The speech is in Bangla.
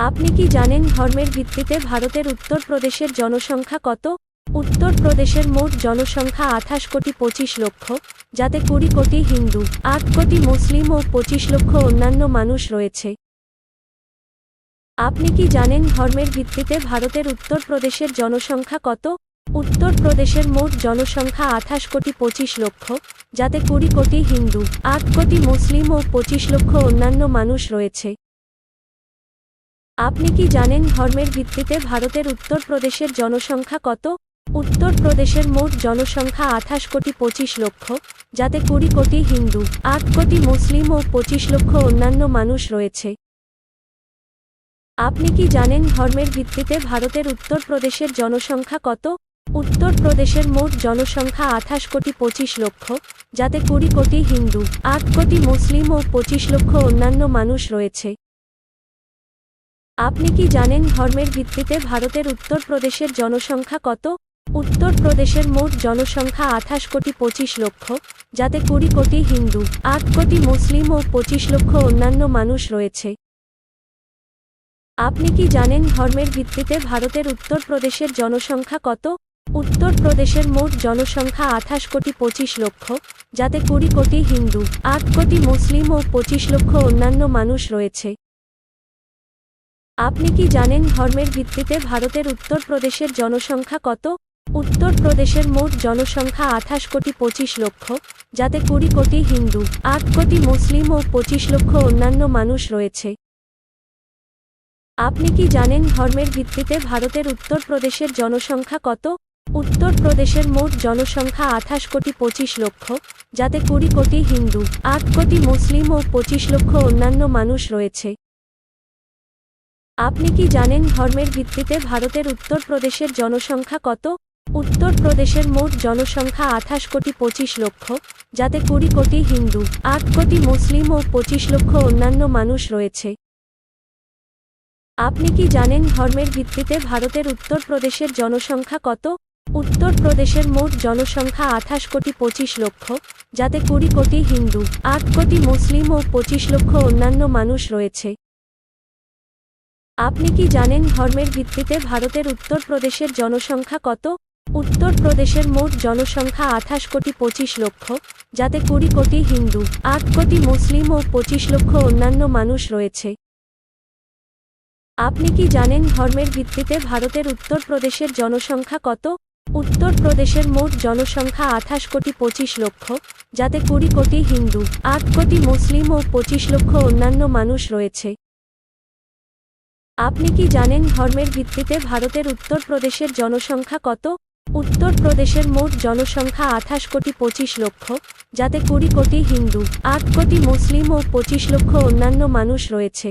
আপনি কি জানেন ধর্মের ভিত্তিতে ভারতের উত্তরপ্রদেশের জনসংখ্যা কত? উত্তরপ্রদেশের মোট জনসংখ্যা 28 কোটি 25 লক্ষ, যাতে 20 কোটি হিন্দু, 8 কোটি মুসলিম ও 25 লক্ষ অন্যান্য মানুষ রয়েছে। আপনি কি জানেন ধর্মের ভিত্তিতে ভারতের উত্তরপ্রদেশের জনসংখ্যা কত? উত্তরপ্রদেশের মোট জনসংখ্যা 28 কোটি 25 লক্ষ, যাতে 20 কোটি হিন্দু, 8 কোটি মুসলিম ও 25 লক্ষ অন্যান্য মানুষ রয়েছে। আপনি কি জানেন ধর্মের ভিত্তিতে ভারতের উত্তরপ্রদেশের জনসংখ্যা কত? উত্তরপ্রদেশের মোট জনসংখ্যা 28 কোটি 25 লক্ষ, যাতে 20 কোটি হিন্দু, 8 কোটি মুসলিম ও 25 লক্ষ অন্যান্য মানুষ রয়েছে। আপনি কি জানেন ধর্মের ভিত্তিতে ভারতের উত্তরপ্রদেশের জনসংখ্যা কত? উত্তরপ্রদেশের মোট জনসংখ্যা 28 কোটি 25 লক্ষ, যাতে 20 কোটি হিন্দু, 8 কোটি মুসলিম ও 25 লক্ষ অন্যান্য মানুষ রয়েছে। আপনি কি জানেন ধর্মের ভিত্তিতে ভারতের উত্তরপ্রদেশের জনসংখ্যা কত? উত্তরপ্রদেশের মোট জনসংখ্যা 28 কোটি 25 লক্ষ, যাতে 20 কোটি হিন্দু, 8 কোটি মুসলিম ও 25 লক্ষ অন্যান্য মানুষ রয়েছে। আপনি কি জানেন ধর্মের ভিত্তিতে ভারতের উত্তরপ্রদেশের জনসংখ্যা কত? উত্তরপ্রদেশের মোট জনসংখ্যা 28 কোটি 25 লক্ষ, যাতে 20 কোটি হিন্দু, 8 কোটি মুসলিম ও 25 লক্ষ অন্যান্য মানুষ রয়েছে। আপনি কি জানেন ধর্মের ভিত্তিতে ভারতের উত্তরপ্রদেশের জনসংখ্যা কত? উত্তরপ্রদেশের মোট জনসংখ্যা 28 কোটি 25 লক্ষ, যাতে 20 কোটি হিন্দু, 8 কোটি মুসলিম ও 25 লক্ষ অন্যান্য মানুষ রয়েছে। আপনি কি জানেন ধর্মের ভিত্তিতে ভারতের উত্তরপ্রদেশের জনসংখ্যা কত? উত্তরপ্রদেশের মোট জনসংখ্যা 28 কোটি 25 লক্ষ, যাতে 20 কোটি হিন্দু, 8 কোটি মুসলিম ও 25 লক্ষ অন্যান্য মানুষ রয়েছে। আপনি কি জানেন ধর্মের ভিত্তিতে ভারতের উত্তরপ্রদেশের জনসংখ্যা কত? উত্তরপ্রদেশের মোট জনসংখ্যা 28 কোটি 25 লক্ষ, যাতে 20 কোটি হিন্দু, 8 কোটি মুসলিম ও 25 লক্ষ অন্যান্য মানুষ রয়েছে। আপনি কি জানেন ধর্মের ভিত্তিতে ভারতের উত্তরপ্রদেশের জনসংখ্যা কত? উত্তরপ্রদেশের মোট জনসংখ্যা 28 কোটি 25 লক্ষ, যাতে 20 কোটি হিন্দু, 8 কোটি মুসলিম ও 25 লক্ষ অন্যান্য মানুষ রয়েছে। আপনি কি জানেন ধর্মের ভিত্তিতে ভারতের উত্তরপ্রদেশের জনসংখ্যা কত? উত্তরপ্রদেশের মোট জনসংখ্যা 28 কোটি 25 লক্ষ, যাতে 20 কোটি হিন্দু, 8 কোটি মুসলিম ও 25 লক্ষ অন্যান্য মানুষ রয়েছে। আপনি কি জানেন ধর্মের ভিত্তিতে ভারতের উত্তরপ্রদেশের জনসংখ্যা কত? উত্তরপ্রদেশের মোট জনসংখ্যা 28 কোটি 25 লক্ষ, যাতে 20 কোটি হিন্দু, 8 কোটি মুসলিম ও 25 লক্ষ অন্যান্য মানুষ রয়েছে। আপনি কি জানেন ধর্মের ভিত্তিতে ভারতের উত্তরপ্রদেশের জনসংখ্যা কত? উত্তরপ্রদেশের মোট জনসংখ্যা 28 কোটি 25 লক্ষ, যাতে 20 কোটি হিন্দু, 8 কোটি মুসলিম ও 25 লক্ষ অন্যান্য মানুষ রয়েছে।